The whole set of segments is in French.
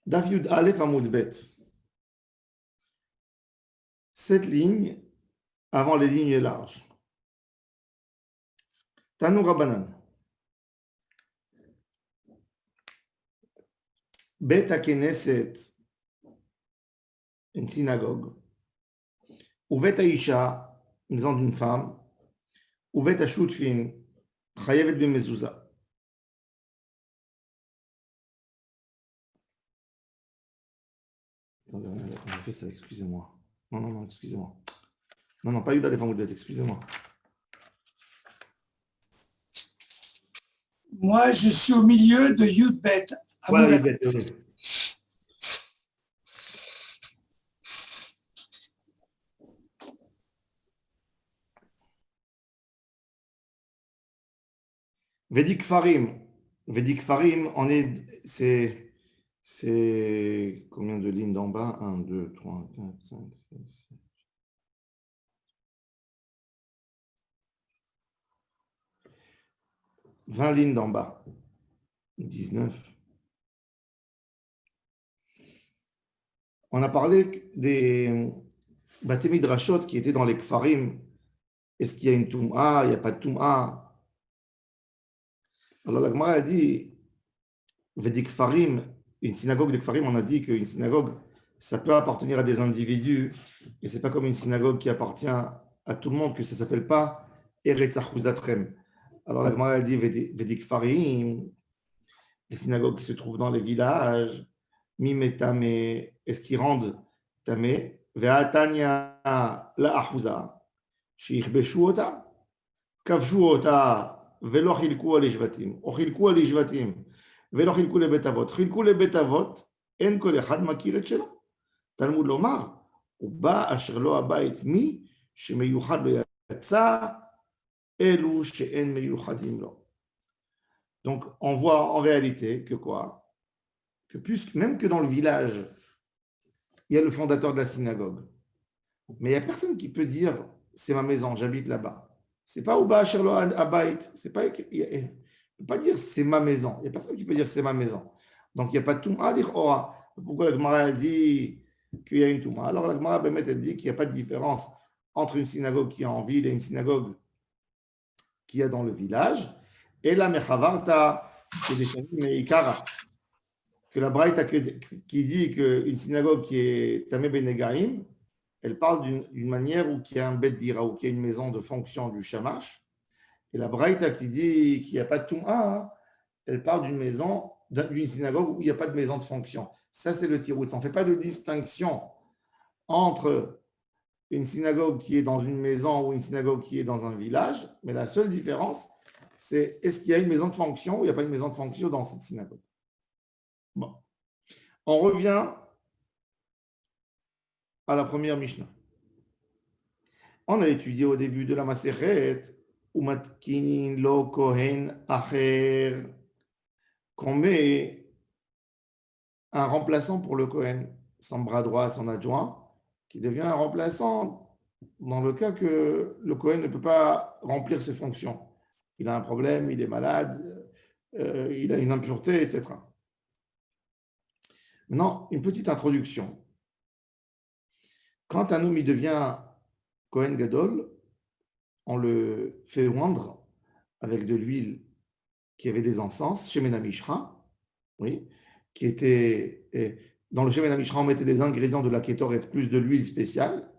Daf Yud Aleph Amud Bet. Cette ligne avant les lignes larges. Tanou Rabbanan. Bet HaKnesset, une synagogue. Ou Bet HaIsha, une maison d'une femme. Ou Bet HaShutfin, Chayevet B'mezouza. Attendez, on a fait ça, excusez-moi. Non, excusez-moi. Non, pas Yud Aleph Amud Bet, excusez-moi. Moi, je suis au milieu de Yud Bet. Voilà, Yud Bet, oui. Vedik Farim, c'est combien de lignes d'en bas? 1, 2, 3, 4, 5, 6, 7. 20 lignes d'en bas. 19. On a parlé des Bate Midrashot qui étaient dans les Kfarim. Est-ce qu'il y a une Toum'a? Il n'y a pas de Toum'a. Alors la Gemara a dit, Vedik Kfarim, une synagogue de Kfarim, on a dit qu'une synagogue, ça peut appartenir à des individus, et ce n'est pas comme une synagogue qui appartient à tout le monde, que ça ne s'appelle pas Eretz Achuzatrem. Alors la Gemara a dit, Vedik Farim, les synagogues qui se trouvent dans les villages, Mime Tamé, est-ce qu'ils rendent Tamé? Ve'atanya la Achuza, Shichbeshu ota, Kavshu ota, Velo Chilku al Ishvatim, O Chilku al Ishvatim, Velo Chilku le Betavot, Chilku le Betavot, En Kol Echad Makir et Shelo. Talmud Lomar, Uba Asher Lo Habayit Mi, Shemeyuchad Lo Yatsa, Elu She'en Meyuchadim Lo. Donc, on voit en réalité que quoi? Que même que dans le village, il y a le fondateur de la synagogue. Mais il n'y a personne qui peut dire c'est ma maison, j'habite là-bas. C'est pas Uba Asher Lo Habayit. C'est pas, il ne peut pas dire c'est ma maison. Il n'y a personne qui peut dire c'est ma maison. Donc, il n'y a pas de Touma l'Ichora. Pourquoi la Gemara dit qu'il y a une Touma? Alors, la Gemara elle dit qu'il n'y a pas de différence entre une synagogue qui est en ville et une synagogue qui est dans le village. Et la Mechavarta, c'est des Meikara, que la Braïta qui dit qu'une synagogue qui est Tamé Benegaim, elle parle d'une manière où il y a un Bet Dira, où il y a une maison de fonction du Shamash. Et la Braïta qui dit qu'il n'y a pas de Touma, elle parle d'une maison, d'une synagogue où il n'y a pas de maison de fonction. Ça, c'est le tirout. On ne fait pas de distinction entre une synagogue qui est dans une maison ou une synagogue qui est dans un village, mais la seule différence, c'est est-ce qu'il y a une maison de fonction ou il n'y a pas une maison de fonction dans cette synagogue. Bon. On revient à la première Mishnah. On a étudié au début de la Masechet, Umatkin lo kohen acher, qu'on met un remplaçant pour le kohen, son bras droit, son adjoint, qui devient un remplaçant dans le cas que le kohen ne peut pas remplir ses fonctions. Il a un problème, il est malade, il a une impureté, etc. Maintenant, une petite introduction. Quand un homme il devient Kohen Gadol, on le fait oindre avec de l'huile qui avait des encens, Shemena Mishra, oui, qui était. Dans le Shemena Mishra, on mettait des ingrédients de la Kétoret, plus de l'huile spéciale,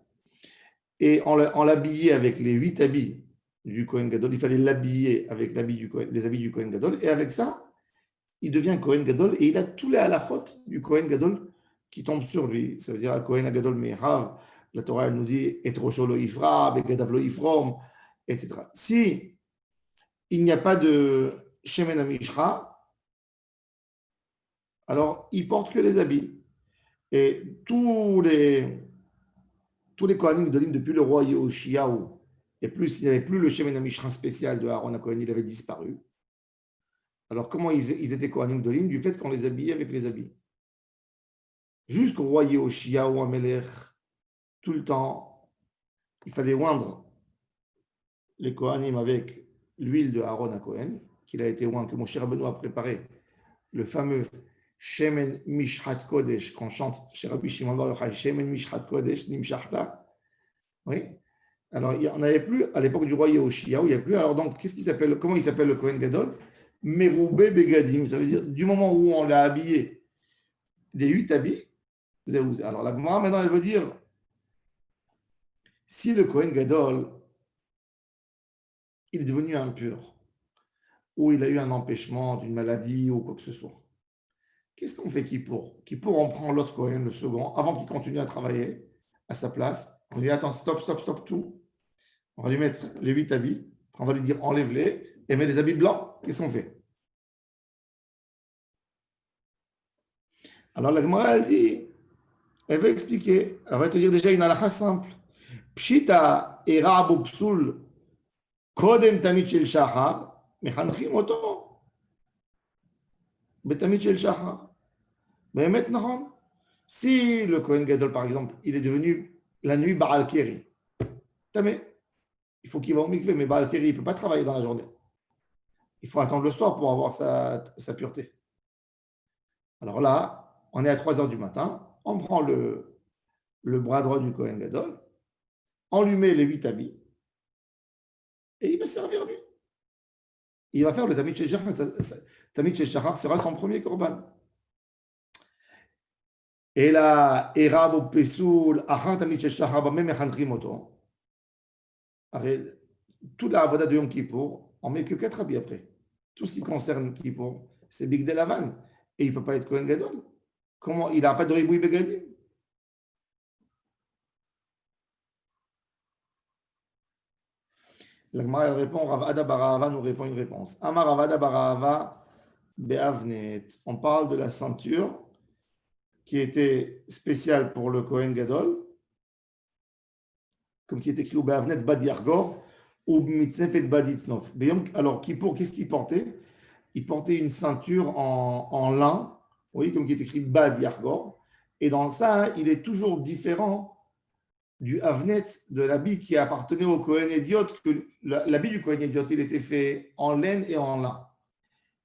et on l'habillait avec les 8 habits du Kohen Gadol. Il fallait l'habiller avec les habits du Kohen Gadol, et avec ça, il devient Kohen Gadol, et il a tous les halachot du Kohen Gadol qui tombent sur lui. Ça veut dire Kohen Gadol Mehav, la Torah elle nous dit Et Rosho lo Ifra, Begadav lo Ifrom, etc. Si il n'y a pas de Shemen Mishra, alors il porte que les habits. Et tous les Kohanim Gdolim depuis le roi Yoshiaou, et plus, il n'y avait plus le Shemen Mishra spécial de Aaron HaKohen, il avait disparu. Alors comment ils étaient Kohanim Gdolim? Du fait qu'on les habillait avec les habits. Jusqu'au roi Yoshiaou Amelech, tout le temps, il fallait oindre les Kohanim avec l'huile de Aaron HaKohen, qu'il a été oint, que mon cher Benoît a préparé, le fameux Shemen Mishhat Kodesh, qu'on chante chez Rabbi Shimon Bar Yochai, Shemen Mishhat Kodesh, Nimshachta. Oui. Alors, il n'y en avait plus à l'époque du roi Yehoshia, il n'y a plus. Alors, donc, comment il s'appelle le Kohen Gadol? Meroubé Begadim. Ça veut dire, du moment où on l'a habillé des 8 habits, Zéouzé. Alors, la Gemara, maintenant, elle veut dire, si le Kohen Gadol, il est devenu impur, ou il a eu un empêchement d'une maladie ou quoi que ce soit, qu'est-ce qu'on fait Kippour? Kippour, on prend l'autre Kohen, le second, avant qu'il continue à travailler à sa place. On lui dit, attends, stop, tout. On va lui mettre les 8 habits. On va lui dire, enlève-les et mets les habits blancs. Qu'est-ce qu'on fait? Alors la Gemara, elle veut expliquer. Elle va te dire déjà une halakha simple. Pshita era abu psul kodem tamid shel shachar mechanchim oto betamid shel shachar. Mais maintenant, si le Kohen Gadol, par exemple, il est devenu la nuit Baal Keri, il faut qu'il va au mikvé, mais Baal Keri, il ne peut pas travailler dans la journée. Il faut attendre le soir pour avoir sa pureté. Alors là, on est à 3 heures du matin, on prend le bras droit du Kohen Gadol, on lui met les 8 habits, et il va servir lui. Il va faire le Tamid Shel Shachar. Tamid Shel Shachar sera son premier korban. Et là, Erab ou Pesoul, Achan Tamid Shel Shachar, Bamem Echantrim Oto. Toute la Avoda de Yom Kippour, on ne met que 4 habits après. Tout ce qui concerne Kippour, c'est Big Delavan. Et il ne peut pas être Kohen Gadol. Comment? Il n'a pas de Riboui Begadim. La Gemara répond, Rav Ada bar Ahava nous répond une réponse. Amar Rav Ada bar Ahava be'avnet. On parle de la ceinture qui était spéciale pour le Kohen Gadol, comme qui est écrit au be'avnet bad yargor ou mitznefet bad itznov. Alors, qu'est-ce qu'il portait? Il portait une ceinture en lin, oui, comme qui est écrit bad yargor. Et dans ça, il est toujours différent du Avnet, de l'habit qui appartenait au Kohen Ediot, que l'habit du Kohen Ediot, il était fait en laine et en lin.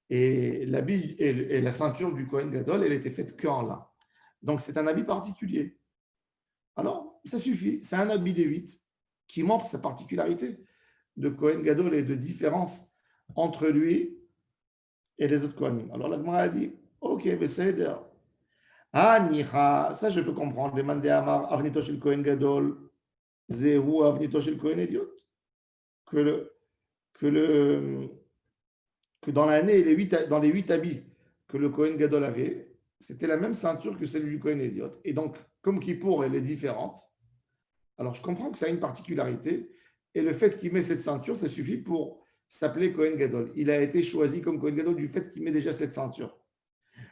Et l'habit et la ceinture du Kohen Gadol, elle était faite qu'en lin. Donc c'est un habit particulier. Alors, ça suffit. C'est un habit des 8 qui montre sa particularité de Kohen Gadol et de différence entre lui et les autres Kohanim. Alors la Gemara a dit, ok, Besséder. Ah, Nicha, ça je peux comprendre. Demandez à Amar, Avnito shel Kohen Gadol, Zéhu Avnito shel Kohen Ediot. Que dans l'année, dans les 8 habits que le Kohen Gadol avait, c'était la même ceinture que celle du Kohen Ediot. Et donc, comme Kippour, elle est différente, alors je comprends que ça a une particularité. Et le fait qu'il met cette ceinture, ça suffit pour s'appeler Kohen Gadol. Il a été choisi comme Kohen Gadol du fait qu'il met déjà cette ceinture.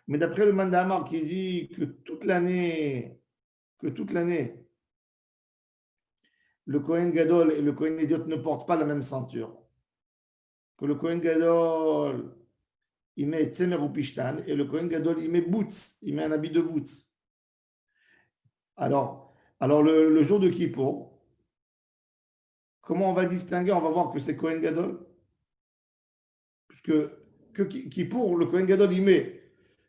Mais d'après le Mandamar qui dit que toute l'année, le Kohen Gadol et le Kohen Ediot ne portent pas la même ceinture. Que le Kohen Gadol, il met Tzemer ou Pishtan, et le Kohen Gadol, il met boots, il met un habit de boots. Alors le jour de Kippour, comment on va distinguer? On va voir que c'est Kohen Gadol. Puisque Kippour, le Kohen Gadol, il met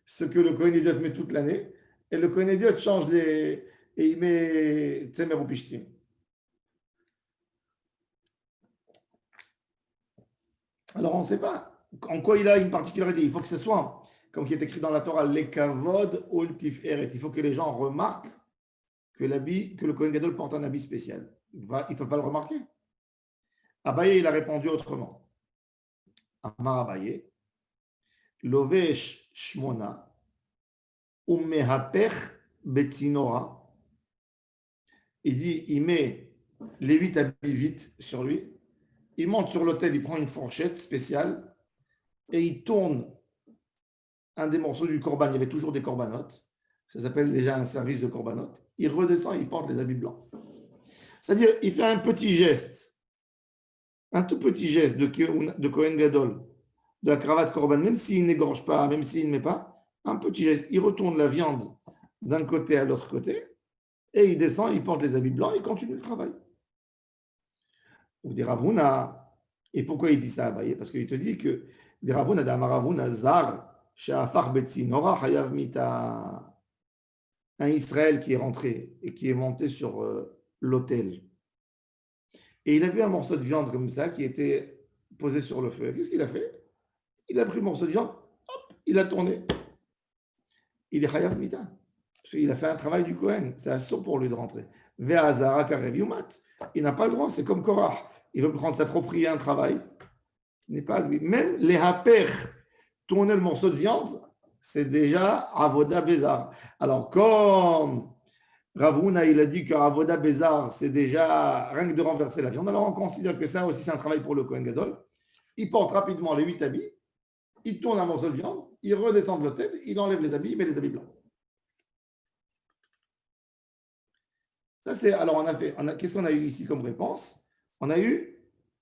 ce que le Kohen Ediot met toute l'année, et le Kohen Ediot change et il met Tzemer ou Pishtim. Alors on ne sait pas en quoi il a une particularité. Il faut que ce soit, comme qui est écrit dans la Torah, les kavod ultif eret. Il faut que les gens remarquent que le Kohen Gadol porte un habit spécial. Ils ne peuvent pas le remarquer. Abaye, il a répondu autrement. Amar Abaye, Lovesh Shmona, Umehapech Betzinora. Il dit, il met les 8 habits vite sur lui. Il monte sur l'autel, il prend une fourchette spéciale et il tourne un des morceaux du korban. Il y avait toujours des korbanotes. Ça s'appelle déjà un service de korbanotes. Il redescend, il porte les habits blancs. C'est-à-dire, il fait un petit geste, un tout petit geste de Kohen Gadol, de la cravate korban, même s'il n'égorge pas, même s'il ne met pas, un petit geste. Il retourne la viande d'un côté à l'autre côté et il descend, il porte les habits blancs et il continue le travail. Ou des Ravuna. Et pourquoi il dit ça, Abaye? Parce qu'il te dit que des Ravuna, d'Amaravuna, Zar, She'afar betzinora hayav mita. Un Israël qui est rentré et qui est monté sur l'autel. Et il a vu un morceau de viande comme ça qui était posé sur le feu. Qu'est-ce qu'il a fait? Il a pris le morceau de viande, hop, il a tourné. Il est chayav mita. Parce qu'il a fait un travail du Kohen. C'est assaut pour lui de rentrer. Ve'azara karev yumat. Il n'a pas le droit, c'est comme Korach. Il veut prendre s'approprier un travail qui n'est pas à lui. Même les haper, tourner le morceau de viande, c'est déjà avoda bezar. Alors, comme Ravuna, il a dit que avoda bezar, c'est déjà rien que de renverser la viande, alors on considère que ça aussi, c'est un travail pour le Kohen Gadol. Il porte rapidement les 8 habits, il tourne un morceau de viande, il redescend de l'autel, il enlève les habits, il met les habits blancs. Ça, c'est. Alors, qu'est-ce qu'on a eu ici comme réponse? On a eu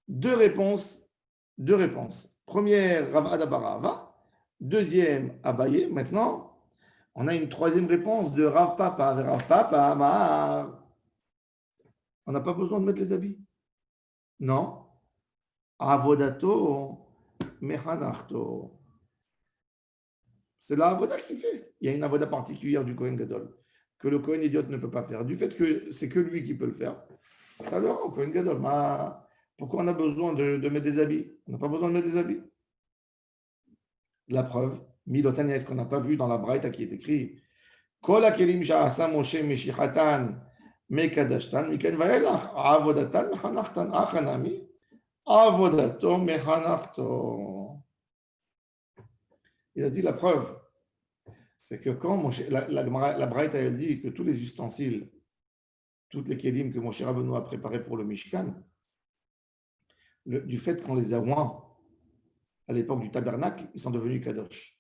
deux réponses. Première, Rav Adabarava. Deuxième, Abaye. Maintenant, on a une troisième réponse de Rav Papa. Rav Papa, Amar. On n'a pas besoin de mettre les habits. Non. Avodato, Mechanachto. C'est la avoda qui fait. Il y a une avoda particulière du Kohen Gadol que le Kohen idiote ne peut pas faire. Du fait que c'est que lui qui peut le faire, ça le rend Kohen Gadol. Pourquoi on a besoin de mettre des habits? On n'a pas besoin de mettre des habits. La preuve, Milotan, est-ce qu'on n'a pas vu dans la Braïta qui est écrit Kol hakelim sha'asa Moshe meshichatan mekadashtan miken vaelach avodatan mechanachtan achanami avodato mechanachto. Il a dit la preuve, c'est que quand la Braïta elle dit que tous les ustensiles, toutes les kelim que Moshe Rabbeinu a préparés pour le Mishkan, du fait qu'on les a oints à l'époque du tabernacle, ils sont devenus kadosh.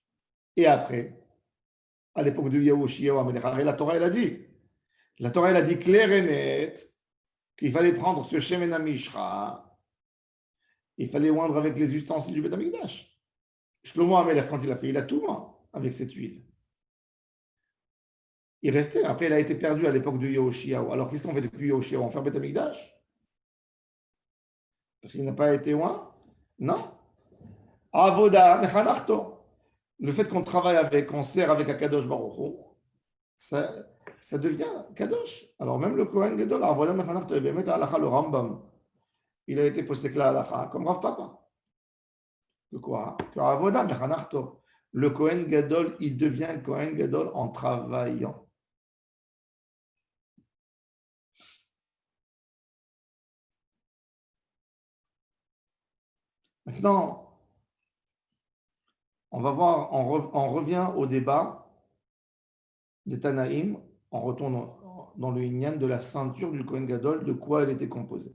Et après, à l'époque de Yahushua Amelech, la Torah elle a dit clair et net qu'il fallait prendre ce Shemen Mishra, il fallait oindre avec les ustensiles du Beth Amikdash. Shlomo Amelech, quand il a fait, il a tout oint avec cette huile. Il restait, après il a été perdu à l'époque de Yahushua. Alors qu'est-ce qu'on fait depuis Yahushua? On fait un Beth Amikdash? Parce qu'il n'a pas été oint? Non. Avoda mechanachto. Le fait qu'on travaille avec, qu'on sert avec Akadosh Baruch Hu, ça devient Kadosh. Alors même le Kohen Gadol, Avoda mechanachto, et bien mettre l'alacha, le Rambam, il a été posé que l'alacha, comme Rav Papa. De quoi? Que Avoda mechanachto. Le Kohen Gadol, il devient Kohen Gadol en travaillant. Maintenant, on va voir, on revient au débat des Tanaïm, on retourne dans le Inyan de la ceinture du Kohen Gadol, de quoi elle était composée.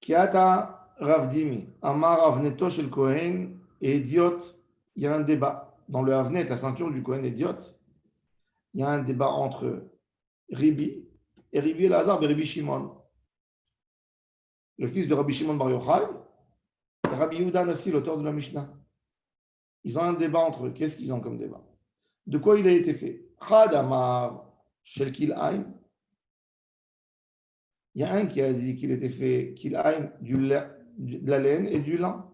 Kiata Ravdimi, Amar Avneto shel Kohen et Idiot, il y a un débat. Dans le Avnet, la ceinture du Kohen Idiot, il y a un débat entre Ribi et Ribi Elazar et Ribi Shimon. Le fils de Rabbi Shimon Bar Yochai et Rabbi Yehuda Nassi, l'auteur de la Mishnah. Ils ont un débat entre eux. Qu'est-ce qu'ils ont comme débat? De quoi il a été fait? Chad Amar Shel Kil'aim. Il y a un qui a dit qu'il était fait Kil'aim de la laine et du lin.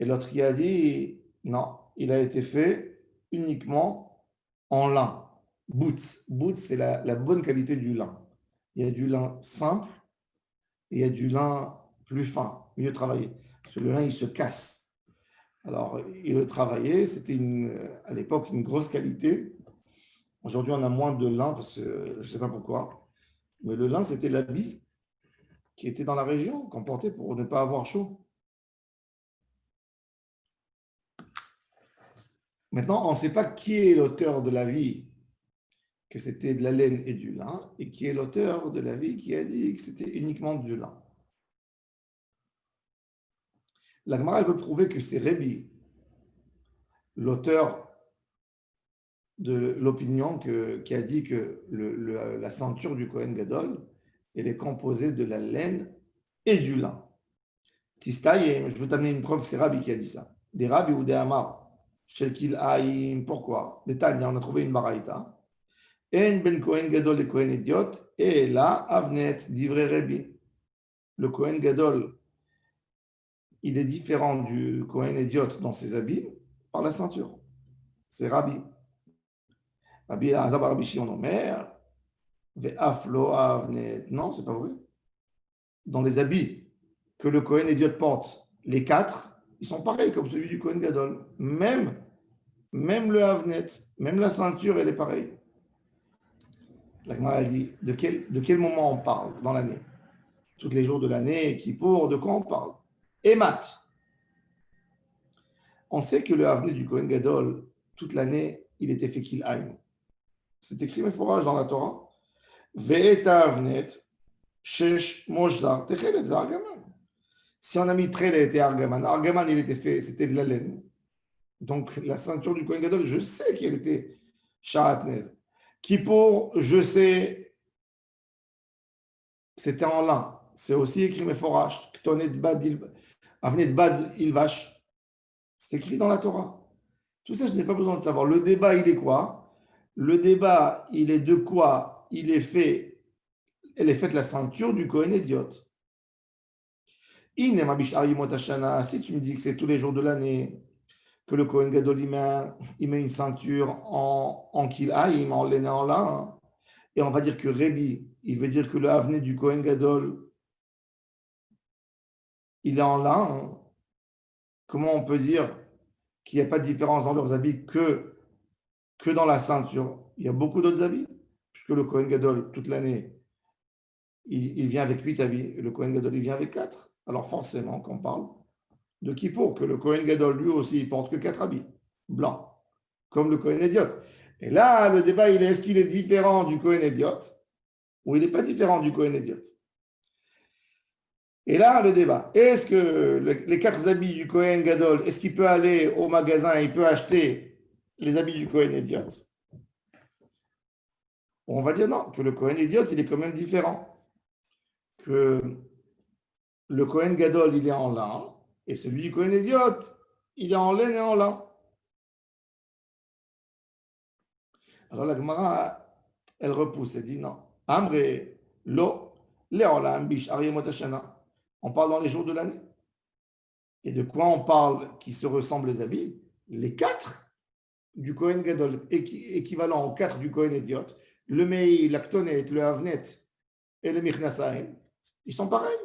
Et l'autre qui a dit non, il a été fait uniquement en lin. Boots. Boots, c'est la bonne qualité du lin. Il y a du lin simple et il y a du lin plus fin, mieux travaillé. Parce que le lin, il se casse. Alors, il le travaillait, c'était à l'époque une grosse qualité. Aujourd'hui, on a moins de lin parce que je ne sais pas pourquoi. Mais le lin, c'était l'habit qui était dans la région, qu'on portait pour ne pas avoir chaud. Maintenant, on ne sait pas qui est l'auteur de l'avis que c'était de la laine et du lin, et qui est l'auteur de l'avis qui a dit que c'était uniquement du lin. La Gemara veut prouver que c'est Rébi, l'auteur de l'opinion qui a dit que la ceinture du Kohen Gadol, elle est composée de la laine et du lin. Tistaï, je veux t'amener une preuve que c'est Rabbi qui a dit ça. Des Rabbi ou des Amar, Shel Kil'aim, pourquoi? Des Tanya, on a trouvé une baraïta. En ben Kohen Gadol et Kohen Idiot, et là, Avnet, d'Ivre Rabbi. Le Kohen Gadol, il est différent du Kohen Idiot dans ses habits par la ceinture. C'est Rabbi. Rabbi Azar Rabbi Shimon Omer, Ve'af lo avnet. Non, c'est pas vrai. Dans les habits que le Kohen Idiot porte, les quatre, ils sont pareils comme celui du Kohen Gadol. Même le Havnet, même la ceinture, elle est pareille. La Gemara dit, de quel moment on parle dans l'année? Tous les jours de l'année, Kippour, de quoi on parle? Emat. On sait que le Havnet du Kohen Gadol, toute l'année, il était fait Kil'aim. C'est écrit forage dans la Torah. Ve'eta Havnet, Shesh Moshzar, Techelet, Ve'argaman. Si on a mis Trelet et Argaman, Argaman, il était fait, c'était de la laine. Donc, la ceinture du Kohen Gadol, je sais qu'elle était Shahatnez. Kippour, je sais, c'était en lin. C'est aussi écrit Meforash. Ktonet Bad Avnet Bad Ilvash. C'est écrit dans la Torah. Tout ça, je n'ai pas besoin de savoir. Le débat, il est quoi? Le débat, il est de quoi il est fait. Elle est faite la ceinture du Kohen Idiot. Si tu me dis que c'est tous les jours de l'année, que le Kohen Gadol, il met une ceinture en kilaïm, en laine en lin, et on va dire que Rébi, il veut dire que le Havnet du Kohen Gadol, il est en lin. Comment on peut dire qu'il n'y a pas de différence dans leurs habits que dans la ceinture? Il y a beaucoup d'autres habits, puisque le Kohen Gadol, toute l'année, il vient avec 8 habits, et le Kohen Gadol, il vient avec 4. Alors forcément, qu'on parle de Kippour, que le Kohen Gadol, lui aussi, il porte que 4 habits blancs, comme le Kohen Idiot. Et là, le débat, il est, est-ce qu'il est différent du Kohen Idiot ou il n'est pas différent du Kohen Idiot? Et là, le débat, est-ce que les 4 habits du Kohen Gadol, est-ce qu'il peut aller au magasin et il peut acheter les habits du Kohen Idiot? On va dire non, que le Kohen Idiot, il est quand même différent. Que le Kohen Gadol, il est en lin, et celui du Kohen Idiot, il est en laine et en lin. Alors la Gemara, elle repousse, elle dit non. Amre, lo, leolam, bish, ariemot hashana. On parle dans les jours de l'année. Et de quoi on parle qui se ressemblent les habits? Les 4 du Kohen Gadol, équivalent aux 4 du Kohen Idiot, le Mei, l'Aktonet, le Havnet et le Michnasaim, ils sont pareils.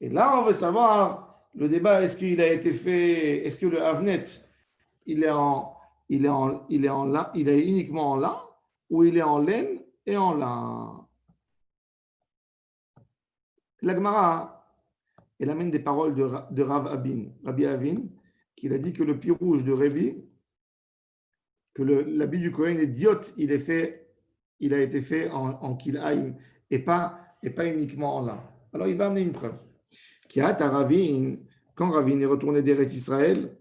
Et là, on veut savoir le débat, est-ce qu'il a été fait, est-ce que le Havnet, il est uniquement en lin, ou il est en laine et en lin? La Gemara, elle amène des paroles de Rav Abin, Rabbi Avin, qui a dit que le pirouge de Rébi, que l'habit du Kohen Idiot, il a été fait en Kil'aim et pas uniquement en lin. Alors il va amener une preuve. Quand Ravin est retourné d'Eretz Israël,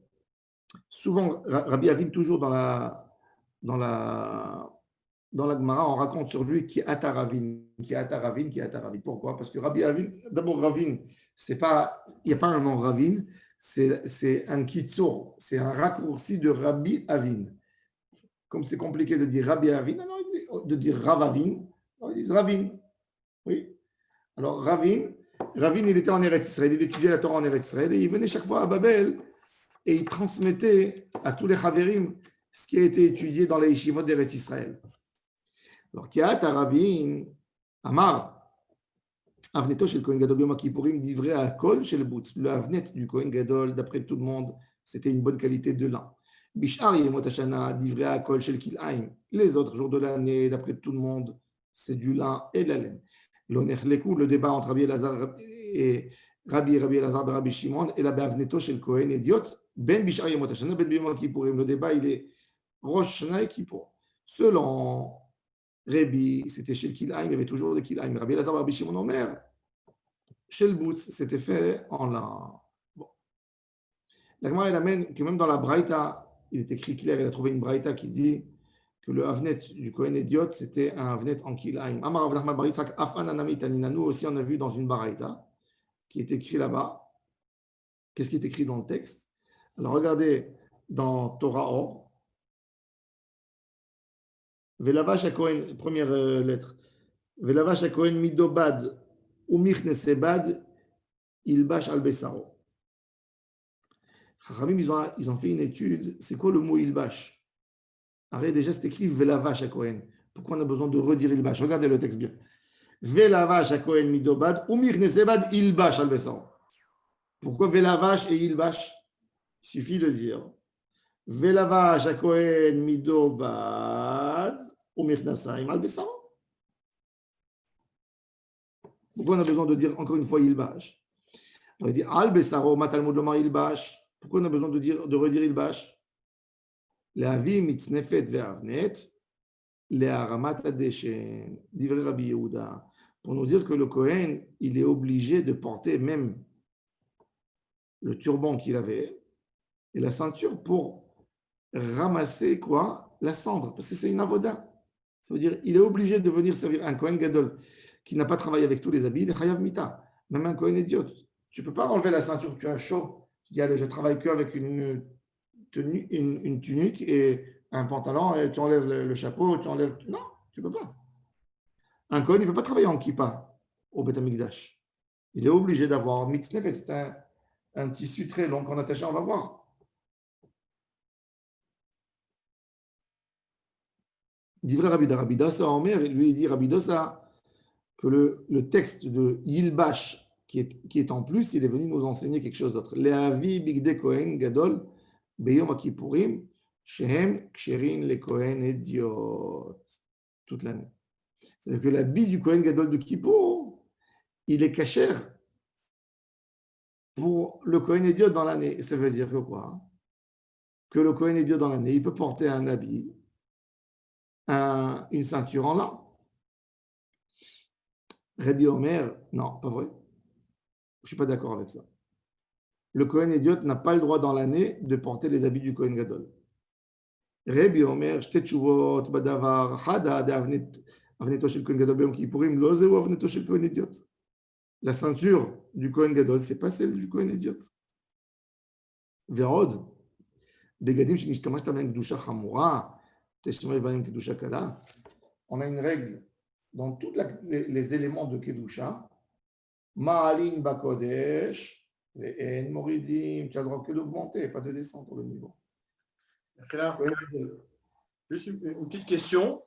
souvent Rabbi Avin, toujours dans la Gemara, on raconte sur lui qui ata Ravin. Pourquoi? Parce que Rabbi Avin, d'abord Ravin, il n'y a pas un nom Ravin, c'est un kitsour, c'est un raccourci de Rabbi Avin. Comme c'est compliqué de dire Rabbi Avin, de dire Rav Avin, ils disent Ravin. Oui. Alors Ravin, il était en Eretz Israël, il étudiait la Torah en Eretz Israël et il venait chaque fois à Babel et il transmettait à tous les Chaverim ce qui a été étudié dans les yeshivot d'Eretz Israël. Alors, Kiat Ravin, Amar, Avneto chez le Kohen Gadol Yom Kippourim livré à Kol chez le bout. Le Avnet du Kohen Gadol, d'après tout le monde, c'était une bonne qualité de lin. Bishar Yemot Hashana livré à Kol chez le Kil'aim. Les autres jours de l'année, d'après tout le monde, c'est du lin et de la laine. Le débat entre Rabbi Elazar et Rabbi Elazar et Rabbi Shimon et la Avneto chez le Kohen Idiot, Ben Bishar Yemot Hashana, Ben Yom Kippourim. Le débat, il est Rosh Hashanah et Kippour. Selon Rébi, c'était chez le Kil'aim, il y avait toujours des Kil'aim. Rabbi Elazar, Rabbi Shimon Omer, chez le Boutz, c'était fait en lin. Bon. La Gemara, elle amène que même dans la Braïta, il est écrit clair, il a trouvé une Braïta qui dit que le Havnet du Kohen Idiot, c'était un Havnet en Kil'aim. Amar Avnachma Baritzak, Afan Anami Tanina. Nous aussi, on a vu dans une Braïta qui est écrit là-bas. Qu'est-ce qui est écrit dans le texte? Alors regardez dans Torah Or. Velavash HaKohen, première lettre. Velavash HaKohen midobad ou michnesebad ilbash al besaro. Chachamim, ils ont fait une étude. C'est quoi le mot ilbash? Arrête, déjà, c'est écrit velavash à Kohen. Pourquoi on a besoin de redire ilbash? Regardez le texte bien. Velavash à Kohen midobad, ou mirnesebad ilbash al besor. Pourquoi velavash et ilbash? Il suffit de dire. Velavash à Kohen midobad, ou mirnesaim al besor. Pourquoi on a besoin de dire encore une fois ilbash? On va dire al besaro matalmud lomar ilbash. Pourquoi on a besoin de redire ilbash? Le'avi mitznefet ve'avnet, le'aramat adeshen, divrei Rabbi Yehuda. Pour nous dire que le Kohen, il est obligé de porter même le turban qu'il avait et la ceinture pour ramasser quoi? La cendre, parce que c'est une avoda. Ça veut dire il est obligé de venir servir un Kohen Gadol qui n'a pas travaillé avec tous les habits, des Chayav Mita, même un Kohen idiot. Tu ne peux pas enlever la ceinture, tu as chaud. Tu dis, allez, je travaille qu'avec une tunique et un pantalon, et tu enlèves le chapeau, tu enlèves. Non, tu ne peux pas. Un Kohen, il ne peut pas travailler en kippa au Beth Amikdash. Il est obligé d'avoir mitznef, c'est un tissu très long qu'on attache, on va voir. Divrei Rabbi Dossa, Omer, lui il dit Rabbi Dossa que le texte de Yilbash qui est en plus, il est venu nous enseigner quelque chose d'autre. Le'avi bigde Kohen gadol beyom akipurim shehem ksherin le Kohen ediot toute l'année. C'est-à-dire que l'habit du Kohen gadol de Kippour, il est kasher pour le Kohen idiot dans l'année. Ça veut dire que quoi? Que le Kohen idiot dans l'année, il peut porter un habit, une ceinture en lin. Rabbi Omer, non, pas vrai. Je ne suis pas d'accord avec ça. Le Kohen idiot n'a pas le droit dans l'année de porter les habits du Kohen Gadol. Rabbi Omer, shte tshuvot badavar hada de avneto shel Kohen Gadol beyom kippurim lo zeu avneto shel Kohen idiot. La ceinture du Kohen Gadol, c'est pas celle du Kohen idiot. Verod, begadim shenishtamashta b'hem kedusha chamura, teshtamay b'hem kedusha kala. On a une règle dans tous les éléments de kedusha. Ma'alin bakodesh. Et Moridim, tu as le droit que d'augmenter, pas de descendre le niveau. Juste une petite question.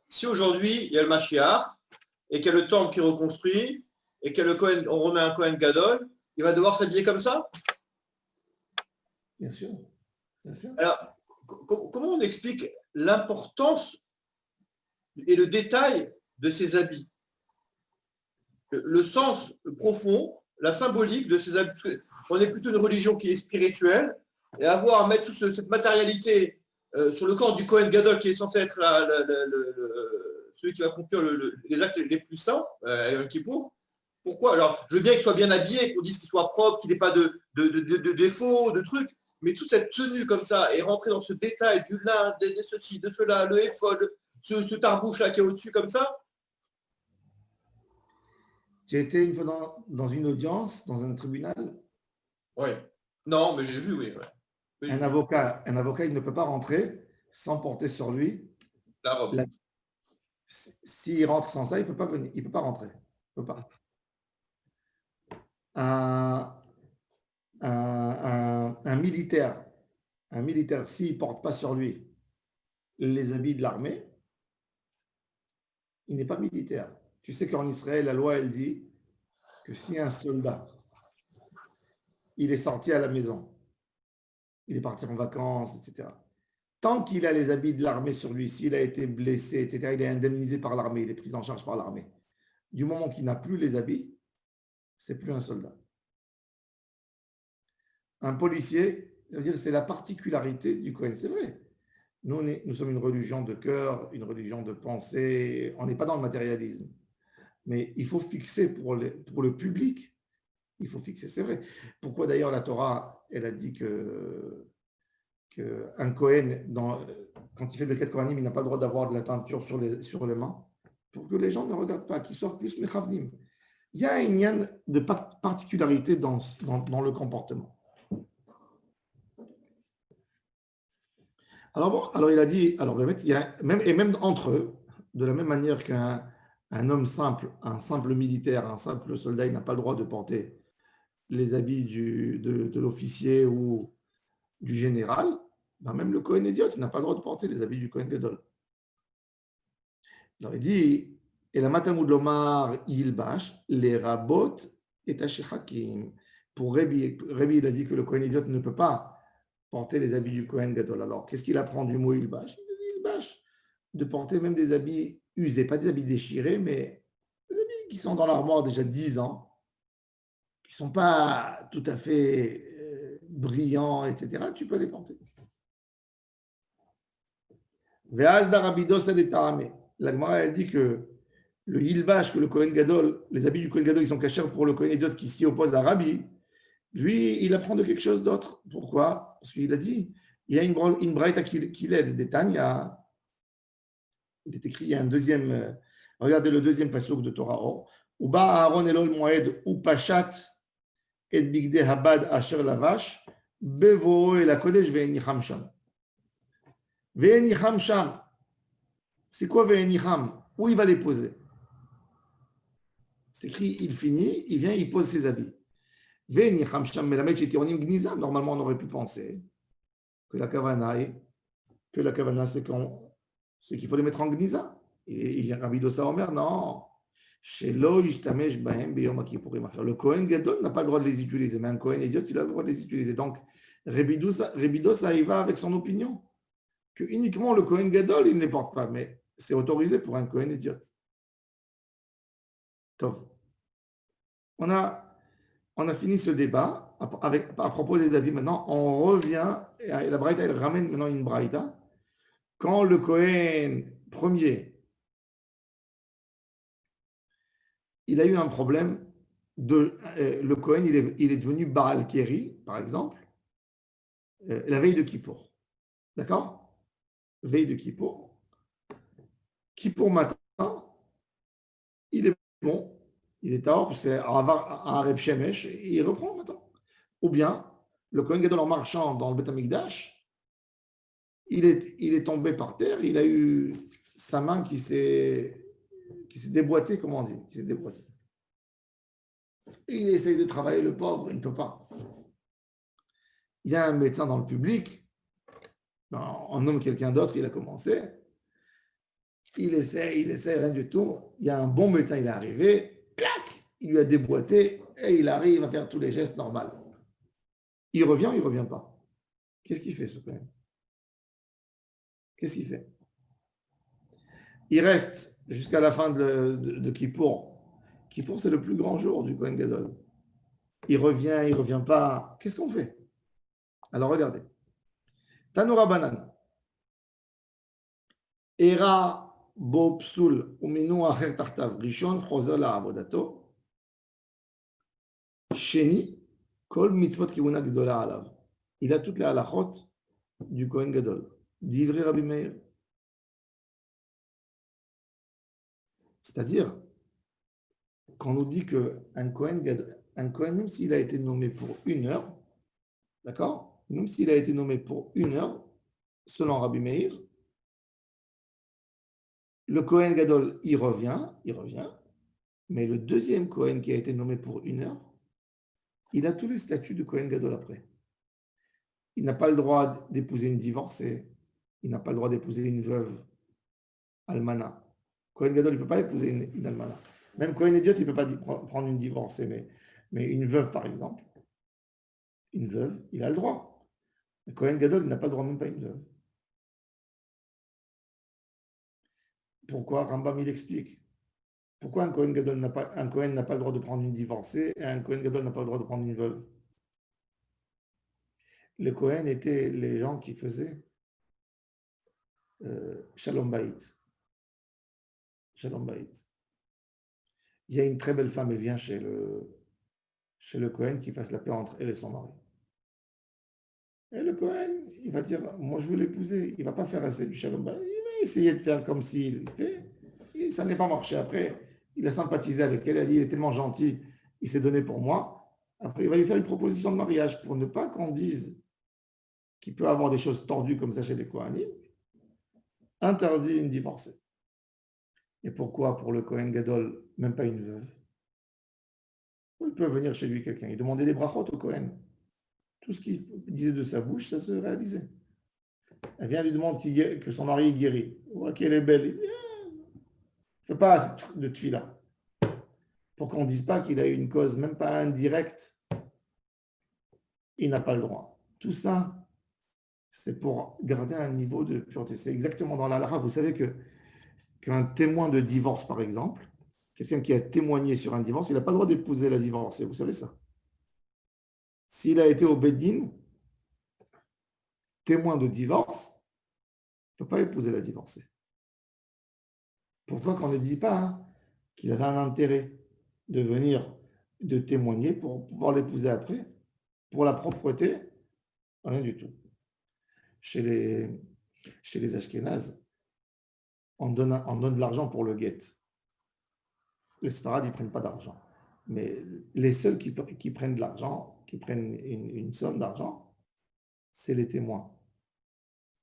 Si aujourd'hui il y a le Mashiach et qu'il y a le temple qui est reconstruit et qu'il y a le Kohen, on remet un Kohen Gadol, il va devoir s'habiller comme ça? Bien sûr. Bien sûr. Alors, comment on explique l'importance et le détail de ces habits? Le sens profond, la symbolique de ces habits. On est plutôt une religion qui est spirituelle, et avoir à mettre toute cette matérialité sur le corps du Kohen Gadol qui est censé être celui qui va accomplir les actes les plus saints, Yom Kippour. Pourquoi? Alors, je veux bien qu'il soit bien habillé, qu'on dise qu'il soit propre, qu'il n'ait pas de défauts, de trucs, mais toute cette tenue comme ça, et rentrer dans ce détail du lin, de ceci, de cela, le éphod, ce tarbouche là qui est au-dessus comme ça. Tu as été une fois dans une audience, dans un tribunal? Oui. Non, mais j'ai vu, oui. Ouais. Un avocat, il ne peut pas rentrer sans porter sur lui la robe. S'il rentre sans ça, il ne peut pas venir, il ne peut pas rentrer. Il peut pas. Un militaire, s'il ne porte pas sur lui les habits de l'armée, il n'est pas militaire. Tu sais qu'en Israël, la loi, elle dit que si un soldat, il est sorti à la maison, il est parti en vacances, etc. Tant qu'il a les habits de l'armée sur lui, s'il a été blessé, etc., il est indemnisé par l'armée, il est pris en charge par l'armée. Du moment qu'il n'a plus les habits, c'est plus un soldat. Un policier, c'est-à-dire c'est la particularité du Kohen. C'est vrai. Nous sommes une religion de cœur, une religion de pensée. On n'est pas dans le matérialisme. Mais il faut fixer pour le public, il faut fixer, c'est vrai. Pourquoi d'ailleurs la Torah, elle a dit qu'un Kohen, quand il fait le Birkat Kohanim, il n'a pas le droit d'avoir de la teinture sur les mains, pour que les gens ne regardent pas, qu'ils soient plus Mechavnim. Il y a une lien de particularité dans le comportement. Alors il a dit, il y a même entre eux, de la même manière qu'un homme simple, un simple militaire, un simple soldat, il n'a pas le droit de porter les habits de l'officier ou du général, ben même le Kohen Idiot, il n'a pas le droit de porter les habits du Kohen Gadol. Alors il dit, et la Matalmud Lomar, il bâche, les rabot et Tashichakim. Pour Rabbi, il a dit que le Kohen Idiot ne peut pas porter les habits du Kohen Gadol. Alors, qu'est-ce qu'il apprend du mot il bâche? Il bâche de porter même des habits usés, pas des habits déchirés, mais des habits qui sont dans l'armoire déjà 10 ans, qui ne sont pas tout à fait brillants, etc. Tu peux les porter. La Gemara a dit que le Hilbash, que le Kohen Gadol, les habits du Kohen Gadol, ils sont cachés pour le Kohen Idiot qui s'y oppose à Rabbi. Lui, il apprend de quelque chose d'autre. Pourquoi? Parce qu'il a dit, il y a une braïta qui l'aide, des Tanya. Il est écrit, il y a un deuxième, regardez le deuxième pasuk de Torah Or. Uba Aaron Elol Moed Upachat et Bigde Habad Asher Lavash Bevo et la Kodesh Ve'enicham Sham. Ve'enicham Sham. C'est quoi Ve'enicham? Où il va les poser? C'est écrit, il finit, il vient, il pose ses habits. Ve'enicham Sham Melamed Shetironim Gniza. Normalement, on aurait pu penser que la kavana, c'est qu'il faut les mettre en Gniza. Et il y a Rabbi Dosa Omer, non. Le Kohen Gadol n'a pas le droit de les utiliser, mais un Kohen Idiot, il a le droit de les utiliser. Donc, Rabbi Dosa, il va avec son opinion, que uniquement le Kohen Gadol, il ne les porte pas, mais c'est autorisé pour un Kohen Idiot. Tov. On a fini ce débat à propos des habits. Maintenant, on revient, et la Braïta, elle ramène maintenant une Braïta. Quand le Kohen premier, il a eu un problème le Kohen, il est devenu Baal Keri, par exemple, la veille de Kippour. D'accord? Veille de Kippour. Kippour matin, il est bon, il est tard, c'est un Reb Shemesh, et il reprend maintenant. Ou bien, le Kohen Gadol en marchant dans le Beth Amikdash, il est tombé par terre, il a eu sa main qui s'est déboîtée, comment on dit, qui s'est déboîtée. Il essaye de travailler, le pauvre, il ne peut pas. Il y a un médecin dans le public, on nomme quelqu'un d'autre, il a commencé. Il essaie, rien du tout. Il y a un bon médecin, il est arrivé, clac, il lui a déboîté et il arrive à faire tous les gestes normaux. Il revient ou il ne revient pas? Qu'est-ce qu'il fait, ce père? Qu'est-ce qu'il fait? Il reste jusqu'à la fin de Kippour. Kippour, c'est le plus grand jour du Kohen Gadol. Il ne revient pas. Qu'est-ce qu'on fait? Alors, regardez. Tanoura Banan. Era bo psul uminu acher tartav. Rishon chozer la avodato. Sheni kol mitzvot kiwuna gdola alav. Il a toutes les halachot du Kohen Gadol. D'Ivri Rabbi Meir. C'est-à-dire, quand on nous dit qu'un Kohen Gadol, même s'il a été nommé pour 1 heure, d'accord? Même s'il a été nommé pour 1 heure, selon Rabbi Meir, le Kohen Gadol, il revient, mais le deuxième Kohen qui a été nommé pour 1 heure, il a tous les statuts de Kohen Gadol après. Il n'a pas le droit d'épouser une divorcée, il n'a pas le droit d'épouser une veuve, almana. Kohen Gadol, il ne peut pas épouser une almana. Même Kohen Idiot, il ne peut pas prendre une divorcée, mais une veuve, par exemple. Une veuve, il a le droit. Mais Kohen Gadol, il n'a pas le droit, même pas une veuve. Pourquoi? Rambam, il explique. Pourquoi un Kohen Gadol n'a pas le droit de prendre une divorcée et un Kohen Gadol n'a pas le droit de prendre une veuve? Les Kohen étaient les gens qui faisaient Shalom Bayit. Shalom Bayit. Il y a une très belle femme, elle vient chez le Kohen qui fasse la paix entre elle et son mari. Et le Kohen, il va dire, moi je veux l'épouser. Il ne va pas faire assez du Shalom Bayit. Il va essayer de faire comme s'il fait. Et ça n'est pas marché. Après, il a sympathisé avec elle. Elle a dit, il est tellement gentil, il s'est donné pour moi. Après, il va lui faire une proposition de mariage pour ne pas qu'on dise qu'il peut avoir des choses tordues comme ça chez les Kohanim. Interdit une divorcée. Et pourquoi pour le Kohen Gadol, même pas une veuve? Il peut venir chez lui quelqu'un, il demandait des brachot au Kohen. Tout ce qu'il disait de sa bouche, ça se réalisait. Elle vient lui demander que son mari est guéri. On voit qu'elle est belle. Il dit, ne fais pas de tefila. Pour qu'on ne dise pas qu'il a eu une cause, même pas indirecte, il n'a pas le droit. Tout ça, c'est pour garder un niveau de pureté. C'est exactement dans la halakha. Vous savez qu'un témoin de divorce, par exemple, quelqu'un qui a témoigné sur un divorce, il n'a pas le droit d'épouser la divorcée. Vous savez ça? S'il a été au Beddin, témoin de divorce, il ne peut pas épouser la divorcée. Pourquoi qu'on ne dit pas qu'il avait un intérêt de venir, de témoigner pour pouvoir l'épouser après? Pour la propreté, rien du tout. Chez les Ashkénazes, on donne de l'argent pour le guet. Les Sfarades, ils ne prennent pas d'argent. Mais les seuls qui prennent de l'argent, qui prennent une somme d'argent, c'est les témoins.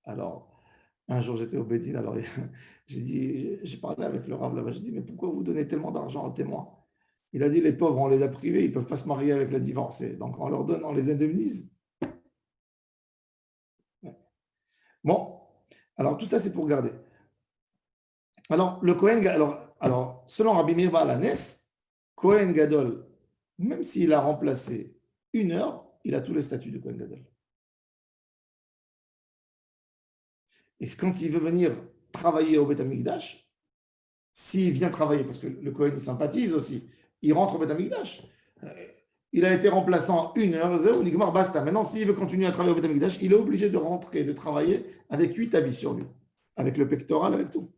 Alors, un jour, j'étais au Bédine, alors j'ai parlé avec le Rav là-bas, j'ai dit, mais pourquoi vous donnez tellement d'argent aux témoins? Il a dit, les pauvres, on les a privés, ils ne peuvent pas se marier avec la divorcée. Donc, on leur donne, on les indemnise. Bon, alors tout ça, c'est pour garder. Alors, le Kohen, alors selon Rabbi Meir Baal HaNes, Kohen Gadol, même s'il a remplacé 1 heure, il a tous les statuts de Kohen Gadol. Et quand il veut venir travailler au Beth Amikdash, s'il vient travailler, parce que le Kohen il sympathise aussi, il rentre au Beth Amikdash. Il a été remplaçant 1 heure, uniquement basta. Maintenant, s'il veut continuer à travailler au Beth Amikdash, il est obligé de rentrer, de travailler avec 8 habits sur lui, avec le pectoral, avec tout.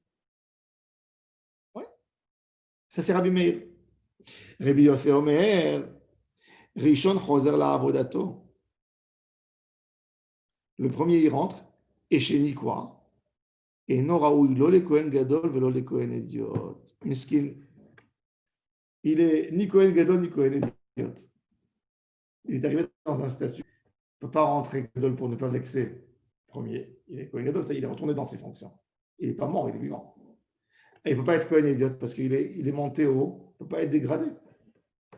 Ouais. Ça, c'est Rabbi Meir. Rabbi Yosef Omer, Rishon Choser la Avodato. Le premier, il rentre, et chez ni quoi? Et non raoui, lo le Kohen Gadol, velo le Kohen Idiot. Miskin. Il est ni Kohen Gadol, ni Kohen Idiot. Il est arrivé dans un statut. Il ne peut pas rentrer Gadol pour ne pas vexer. Premier, il est Kohen Gadol, ça, il est retourné dans ses fonctions. Il n'est pas mort, il est vivant. Et il ne peut pas être Kohen Idiot parce qu'il est monté haut, il ne peut pas être dégradé.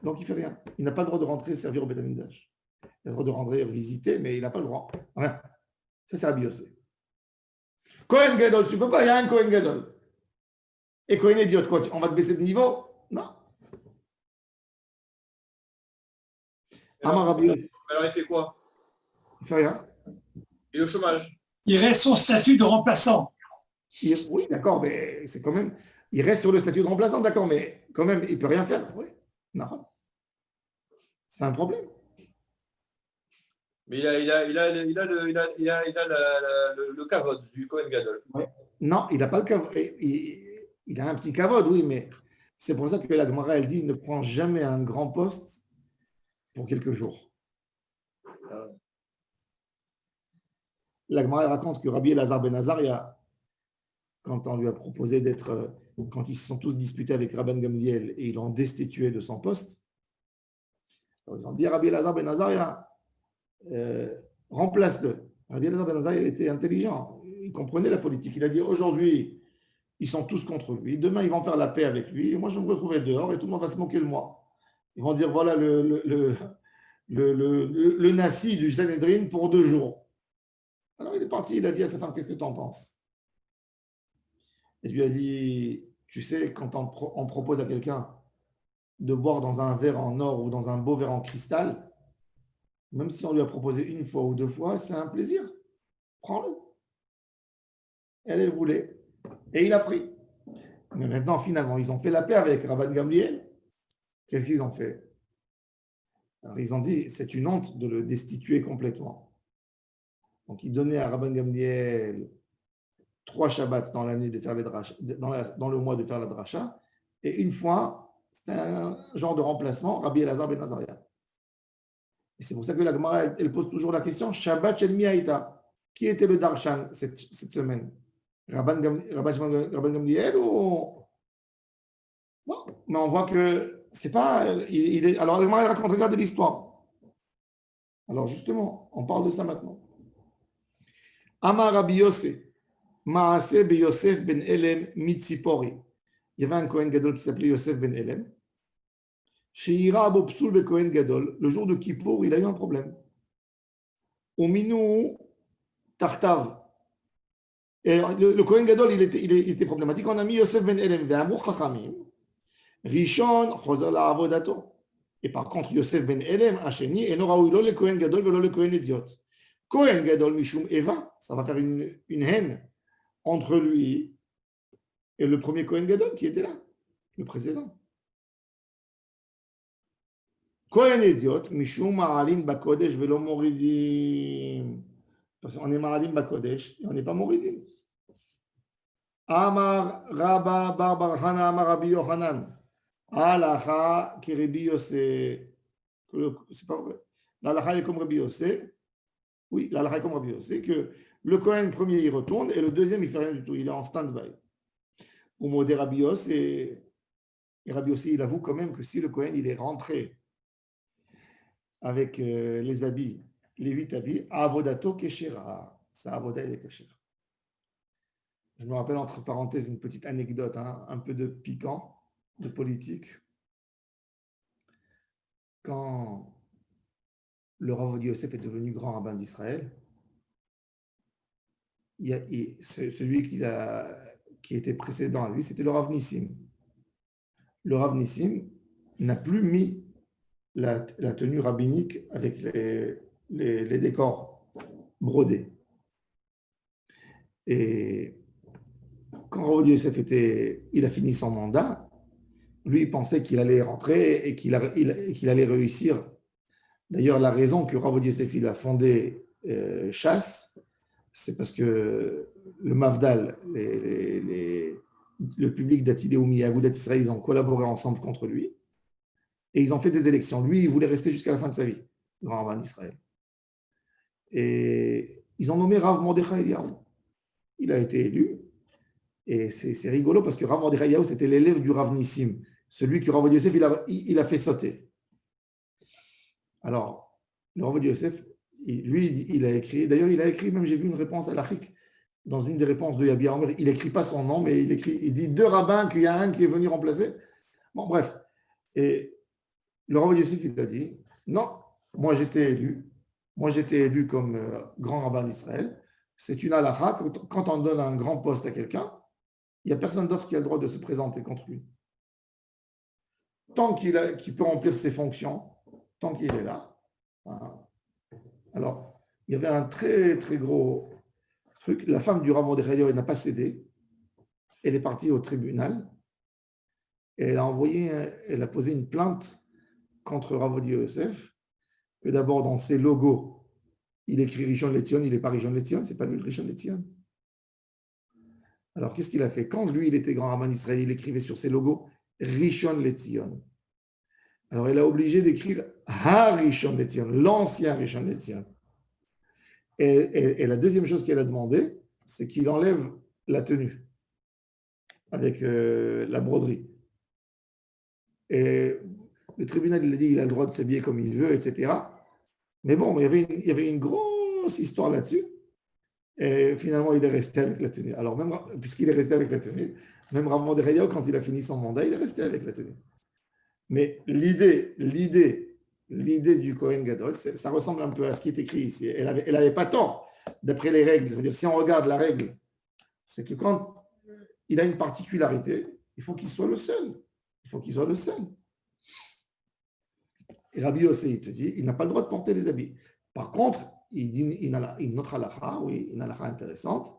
Donc il ne fait rien. Il n'a pas le droit de rentrer servir au Beth Amikdash. Il a le droit de rentrer visiter, mais il n'a pas le droit. Rien. Ça, c'est Rabbi Yosef. Kohen Gadol, tu ne peux pas, il y a un Kohen Gadol. Et Kohen Idiot, quoi, on va te baisser de niveau? Non. Alors, il fait quoi? Il ne fait rien. Et le chômage? Il reste son statut de remplaçant. Oui, d'accord, mais c'est quand même. Il reste sur le statut de remplaçant, d'accord, mais quand même, il ne peut rien faire. Oui. Non. C'est un problème. Mais il a le kavod du Kohen Gadol. Ouais. Non, il n'a pas le kavod. Il a un petit kavod, oui, mais c'est pour ça que la Gemara, elle dit, ne prend jamais un grand poste pour quelques jours. La Gemara, elle raconte que Rabbi Elazar Ben Azaria, quand on lui a proposé d'être, quand ils se sont tous disputés avec Rabban Gamliel et ils l'ont destitué de son poste, ils ont dit à Rabbi Elazar Ben Azaria, remplace-le. Rabbi Elazar Ben Azaria, il était intelligent, il comprenait la politique. Il a dit aujourd'hui, ils sont tous contre lui. Demain, ils vont faire la paix avec lui. Et moi, je vais me retrouver dehors et tout le monde va se moquer de moi. Ils vont dire voilà le Nassi du Sanhedrin pour 2 jours. Alors il est parti, il a dit à sa femme, qu'est-ce que tu en penses? Il lui a dit, tu sais, quand on propose à quelqu'un de boire dans un verre en or ou dans un beau verre en cristal, même si on lui a proposé 1 fois ou 2 fois, c'est un plaisir. Prends-le. Elle voulait. Et il a pris. Mais maintenant, finalement, ils ont fait la paix avec Rabban Gamliel. Qu'est-ce qu'ils ont fait? Alors, ils ont dit, c'est une honte de le destituer complètement. Donc, ils donnaient à Rabban Gamliel 3 Shabbats dans l'année de faire les dracha, dans le mois de faire la dracha, et 1 fois, c'était un genre de remplacement, Rabbi Elazar Ben Azaria. Et c'est pour ça que la Gemara, elle pose toujours la question, Shabbat Shel Miaïta, qui était le darshan cette semaine? Rabban Gamliel ou... Non, mais on voit que c'est pas... Alors, la Gemara, elle raconte, regardez l'histoire. Alors, justement, on parle de ça maintenant. Amar Rabbi Yosef, Maaseh be Yosef ben Elem Mitzipori. Il y avait un Kohen Gadol qui s'appelait Yosef ben Elem. Sheira abo psul be Kohen Gadol. Le jour de Kippour, il a eu un problème. Ominu tartav. Et le Kohen Gadol, il était problématique. On a mis Yosef ben Elem ve'amur chachamim. Rishon choser la avodato. Et par contre, Yosef ben Elem, Hacheni, et n'aura eu le Kohen Gadol, velo le Kohen idiot. Kohen Gadol mishum Eva, ça va faire une haine entre lui et le premier Kohen Gadol qui était là, le précédent. Kohen idiot, mishum ma'alin bakodesh velo moridim. Parce qu'on est ma'alin bakodesh et on n'est pas moridim. Amar Rabba bar bar Hana Amar Rabbi Yochanan. Alacha qui Rabbi Yosef. C'est pas vrai. L'alacha est comme Rabbi Yosef. Oui, l'alacha est comme Rabbi Yosef, que le Kohen premier il retourne et le deuxième il fait rien du tout. Il est en stand-by. Au mot des Rabbi Yosef, et Rabbi Yosef il avoue quand même que si le Kohen il est rentré avec les habits, les 8 habits, Avodato Keshera. Sa Avoda il est Keshera. Je me rappelle entre parenthèses une petite anecdote, hein, un peu de piquant, de politique. Quand le Rav Yosef est devenu grand rabbin d'Israël, celui qui était précédent à lui, c'était le Rav Nissim. Le Rav Nissim n'a plus mis la tenue rabbinique avec les décors brodés. Et quand Rav Yosef il a fini son mandat, lui, il pensait qu'il allait rentrer et qu'il allait réussir. D'ailleurs, la raison que Rav Yosef il a fondé Chasse, c'est parce que le Mafdal, le public d'Atiléoumi et Agudat Israël, ils ont collaboré ensemble contre lui et ils ont fait des élections. Lui, il voulait rester jusqu'à la fin de sa vie, grand rabbin d'Israël. Et ils ont nommé Rav Mordechai Eliyahu. Il a été élu. Et c'est rigolo parce que Rav Mordechai Eliyahu, c'était l'élève du Rav Nissim, celui que Rav Yosef il a fait sauter. Alors, le Rav Yosef, lui, il a écrit, d'ailleurs, il a écrit, même j'ai vu une réponse à l'Afrique, dans une des réponses de Yabi Omer, il n'écrit pas son nom, mais il dit 2 rabbins, qu'il y a un qui est venu remplacer. Bon, bref. Et le Rav Yosef, il a dit, non, moi j'étais élu comme grand rabbin d'Israël. C'est une halakha, quand on donne un grand poste à quelqu'un, il n'y a personne d'autre qui a le droit de se présenter contre lui. Tant qu'il peut remplir ses fonctions, tant qu'il est là. Voilà. Alors, il y avait un très, très gros truc. La femme du Rav Mordechai n'a pas cédé. Elle est partie au tribunal. Et elle a posé une plainte contre Rav Yosef, que d'abord, dans ses logos, il écrit Rishon LeZion, il n'est pas Rishon LeZion, c'est pas lui le Rishon LeZion. Alors, qu'est-ce qu'il a fait? Quand lui, il était grand rabbin d'Israël, il écrivait sur ses logos Rishon LeZion. Alors, elle a obligé d'écrire Ha Rishon LeZion, l'ancien Rishon LeZion. Et la deuxième chose qu'elle a demandé, c'est qu'il enlève la tenue avec la broderie. Et le tribunal, il a dit qu'il a le droit de s'habiller comme il veut, etc. Mais bon, il y avait une grosse histoire là-dessus. Et finalement, il est resté avec la tenue. Alors, même puisqu'il est resté avec la tenue, même Rav Mordechai, quand il a fini son mandat, il est resté avec la tenue. Mais l'idée du Kohen Gadol, ça ressemble un peu à ce qui est écrit ici. Elle avait pas tort, d'après les règles. C'est-à-dire, si on regarde la règle, c'est que quand il a une particularité, il faut qu'il soit le seul. Il faut qu'il soit le seul. Et Rabbi Yosef, il te dit, il n'a pas le droit de porter les habits. Par contre, il dit une autre halakha, oui, une halakha intéressante,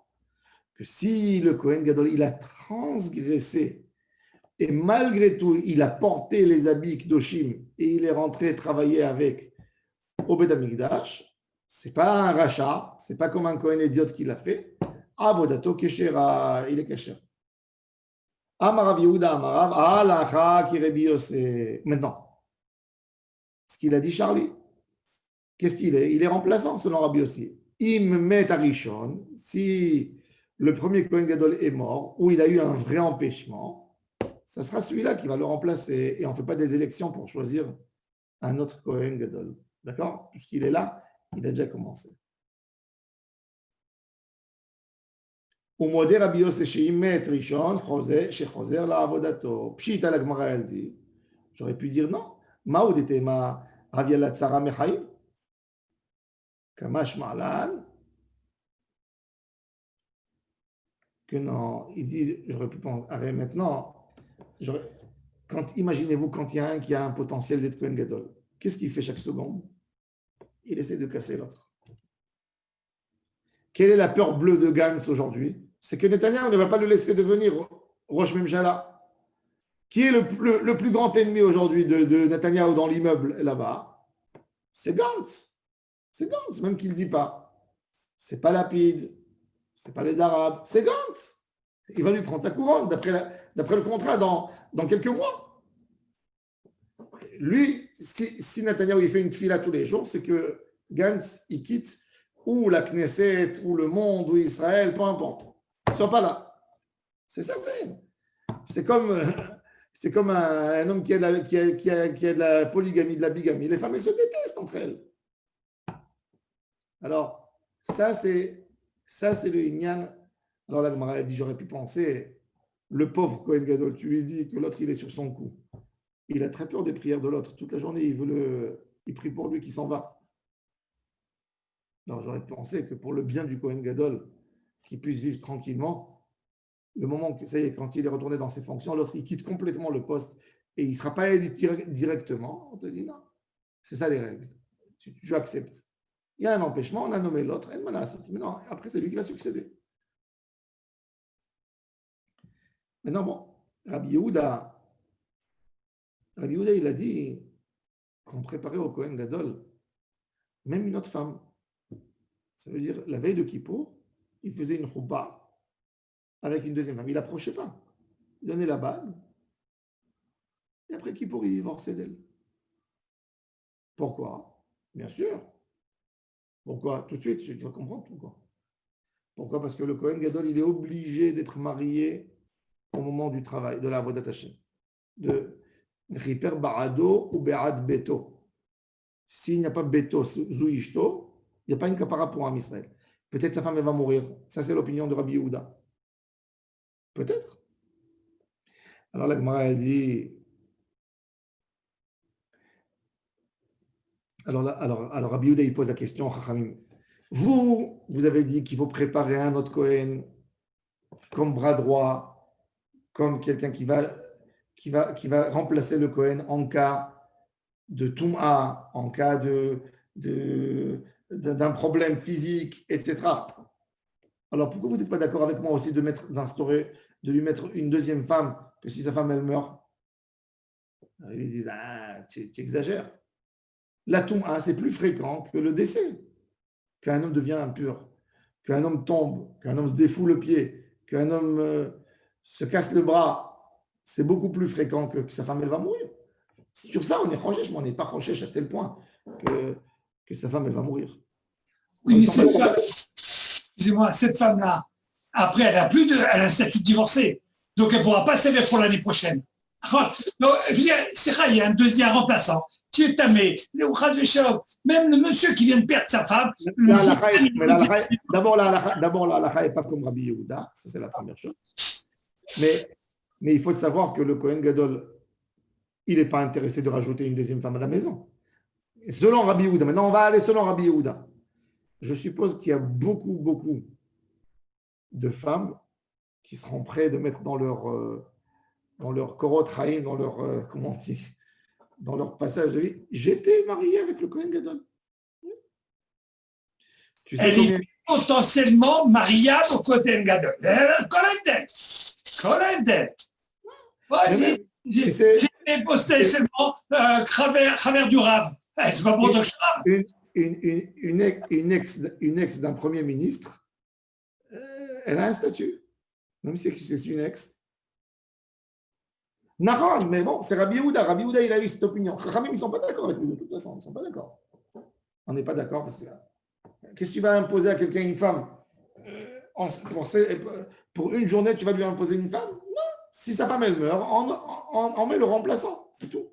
que si le Kohen Gadol, il a transgressé, et malgré tout, il a porté les habits Kdoshim, et il est rentré travailler avec au Beth Amikdash, c'est pas un rachat, c'est pas comme un Kohen idiot qui l'a fait, Avodato Keshera, il est Kesher. Amarav Yehuda Amarav, halakha ki Rabbi Yosef. Maintenant, ce qu'il a dit Charlie, qu'est-ce qu'il est? Il est remplaçant selon Rabbi Yossi. Im met Arishon, si le premier Kohen Gadol est mort, ou il a eu un vrai empêchement, ça sera celui-là qui va le remplacer. Et on ne fait pas des élections pour choisir un autre Kohen Gadol. D'accord? Puisqu'il est là, il a déjà commencé. Au modé Rabbi Yossi, chez Met Rishon, chez Choser la Avodato. Pshita la Gemara, elle dit, j'aurais pu dire non. Maoud était ma Ravialat Sarah Mechaim. Kamash Malan. Que non, il dit, j'aurais pu penser, arrête maintenant, imaginez-vous quand il y a un qui a un potentiel d'être Kohen Gadol, qu'est-ce qu'il fait chaque seconde? Il essaie de casser l'autre. Quelle est la peur bleue de Gantz aujourd'hui? C'est que Netanyahu ne va pas le laisser devenir Rosh Memjala. Qui est le plus grand ennemi aujourd'hui de Netanyahu dans l'immeuble là-bas? C'est Gantz. C'est Gantz, même qu'il ne dit pas. C'est pas Lapid. C'est pas les Arabes, c'est Gantz. Il va lui prendre sa couronne d'après le contrat dans quelques mois. Lui, si Netanyahu il fait une tefila tous les jours, c'est que Gantz il quitte ou la Knesset, ou le monde, ou Israël, peu importe. Il ne soit pas là. C'est ça, c'est comme un homme qui a de la polygamie, de la bigamie. Les femmes, elles se détestent entre elles. Alors, ça, c'est le Inyan. Alors la Gemara dit, j'aurais pu penser, le pauvre Kohen Gadol, tu lui dis que l'autre, il est sur son cou. Il a très peur des prières de l'autre. Toute la journée, il prie pour lui qui s'en va. Alors j'aurais pensé que pour le bien du Kohen Gadol, qu'il puisse vivre tranquillement, le moment que ça y est, quand il est retourné dans ses fonctions, l'autre, il quitte complètement le poste et il ne sera pas élu directement. On te dit non. C'est ça les règles. Tu acceptes. Il y a un empêchement, on a nommé l'autre, mais non, après c'est lui qui va succéder. Maintenant, bon, Rabbi Yehuda, il a dit qu'on préparait au Kohen Gadol même une autre femme. Ça veut dire, la veille de Kippour, il faisait une choupa avec une deuxième femme. Il n'approchait pas. Il donnait la bague. Et après Kippour, il divorçait d'elle. Pourquoi? Bien sûr. Pourquoi? Tout de suite, tu vas comprendre pourquoi. Pourquoi? Parce que le Kohen Gadol, il est obligé d'être marié au moment du travail, de la voie d'attaché. De Riper Barado ou Be'ad Beto. S'il n'y a pas Beto, Zouishto, il n'y a pas une capara pour un Israël. Peut-être sa femme elle va mourir. Ça, c'est l'opinion de Rabbi Yehuda. Peut-être. Alors la Gemara, elle dit. Alors Rabbi Yehuda, il pose la question, Chachamim. Vous avez dit qu'il faut préparer un autre Kohen comme bras droit, comme quelqu'un qui va remplacer le Kohen en cas de Toum'a, en cas d'un problème physique, etc. Alors pourquoi vous n'êtes pas d'accord avec moi aussi de lui mettre une deuxième femme, que si sa femme elle meurt? Alors, ils disent, tu exagères. La Toum'a, c'est plus fréquent que le décès, qu'un homme devient impur, qu'un homme tombe, qu'un homme se défoule le pied, qu'un homme se casse le bras. C'est beaucoup plus fréquent que sa femme elle va mourir. Sur ça, on est rochèche, mais on n'est pas rochèche à tel point que sa femme elle va mourir. Oui, mais cette femme, excusez-moi, cette femme-là, après, elle a un statut de divorcée. Donc, elle ne pourra pas servir pour l'année prochaine. Donc, je veux dire, c'est vrai, il y a un deuxième remplaçant. Tu es tamé, même le monsieur qui vient de perdre sa femme. D'abord, la halakha n'est pas comme Rabbi Yehuda, ça c'est la première chose. Mais il faut savoir que le Kohen Gadol, il n'est pas intéressé de rajouter une deuxième femme à la maison. Et selon Rabbi Yehuda, maintenant on va aller selon Rabbi Yehuda. Je suppose qu'il y a beaucoup de femmes qui seront prêtes de mettre dans leur korot chaim, dans leur, comment on dit, dans leur passage de vie. J'étais marié avec le Kohen Gadol. Tu sais elle est potentiellement mariable au Kohen Gadol. Kohen Gadol. J'ai posté seulement Khamer du Rav. C'est pas pour toi que je rave. Une ex d'un premier ministre, elle a un statut, même si c'est une ex. Naran, mais bon, c'est Rabbi Yehuda. Rabbi Yehuda, il a eu cette opinion. Chachamim, ils ne sont pas d'accord avec lui, de toute façon. Ils ne sont pas d'accord. On n'est pas d'accord parce que qu'est-ce que tu vas imposer à quelqu'un une femme? Pour une journée, tu vas lui imposer une femme? Non. Si sa femme, elle meurt, on met le remplaçant. C'est tout.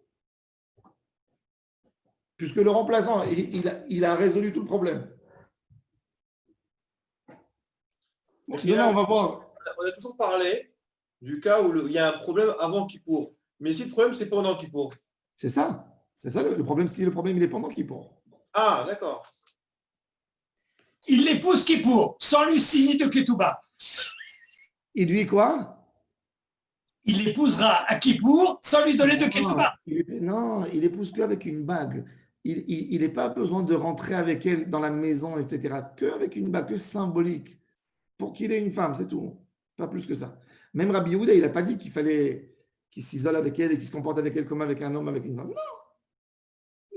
Puisque le remplaçant, il a résolu tout le problème. Là, on va voir. On a toujours parlé du cas où il y a un problème avant Kippour. Mais si le problème, c'est pendant Kippour. C'est ça. C'est ça le problème. Si le problème il est pendant Kippour. Ah, d'accord. Il l'épouse Kippour, sans lui signer de Ketouba. Il lui quoi? Il l'épousera à Kippour sans lui donner de Ketouba. Non, il épouse qu'avec une bague. Il n'est pas besoin de rentrer avec elle dans la maison, etc. Qu'avec une bague, que symbolique. Pour qu'il ait une femme, c'est tout. Pas plus que ça. Même Rabbi Yehuda, il n'a pas dit qu'il fallait qu'il s'isole avec elle et qu'il se comporte avec elle comme avec un homme, avec une femme.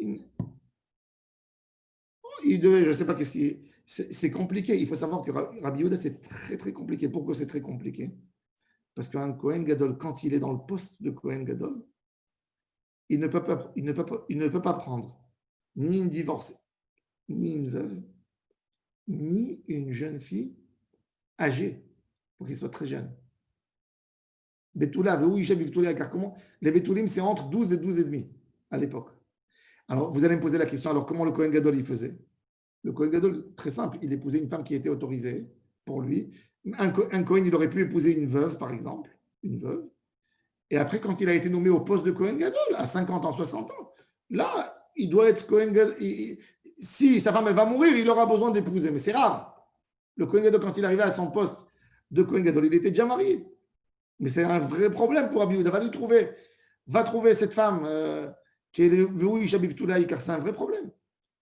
Non. Il devait, je ne sais pas qu'est-ce qui. C'est compliqué. Il faut savoir que Rabbi Yehuda, c'est très, très compliqué. Pourquoi c'est très compliqué? Parce qu'un Kohen Gadol, quand il est dans le poste de Kohen Gadol, il ne peut pas prendre ni une divorcée, ni une veuve, ni une jeune fille âgée, pour qu'il soit très jeune. Betula, car comment? Les Betulim, c'est entre 12 et 12 et demi à l'époque. Alors, vous allez me poser la question, alors comment le Kohen Gadol il faisait? Le Kohen Gadol, très simple, il épousait une femme qui était autorisée pour lui. Un Kohen, il aurait pu épouser une veuve, par exemple, une veuve. Et après, quand il a été nommé au poste de Kohen Gadol, à 50 ans, 60 ans, là, il doit être Kohen Gadol. Si sa femme elle va mourir, il aura besoin d'épouser. Mais c'est rare. Le Kohen Gadol, quand il arrivait à son poste de Kohen Gadol, il était déjà marié. Mais c'est un vrai problème pour Rabbi Yehuda. Va trouver cette femme qui est le Shabib Toulaï, car c'est un vrai problème.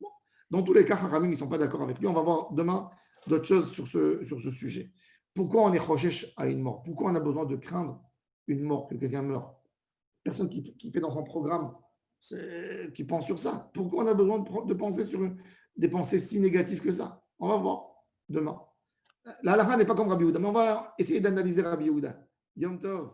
Bon. Dans tous les cas, Chachamim, ils ne sont pas d'accord avec lui. On va voir demain d'autres choses sur ce sujet. Pourquoi on est chochesh à une mort? Pourquoi on a besoin de craindre une mort, que quelqu'un meure? Personne qui fait dans son programme, qui pense sur ça. Pourquoi on a besoin de penser sur des pensées si négatives que ça? On va voir demain. La halakha n'est pas comme Rabbi Yehuda, mais on va essayer d'analyser Rabbi Yehuda. Yom Tov.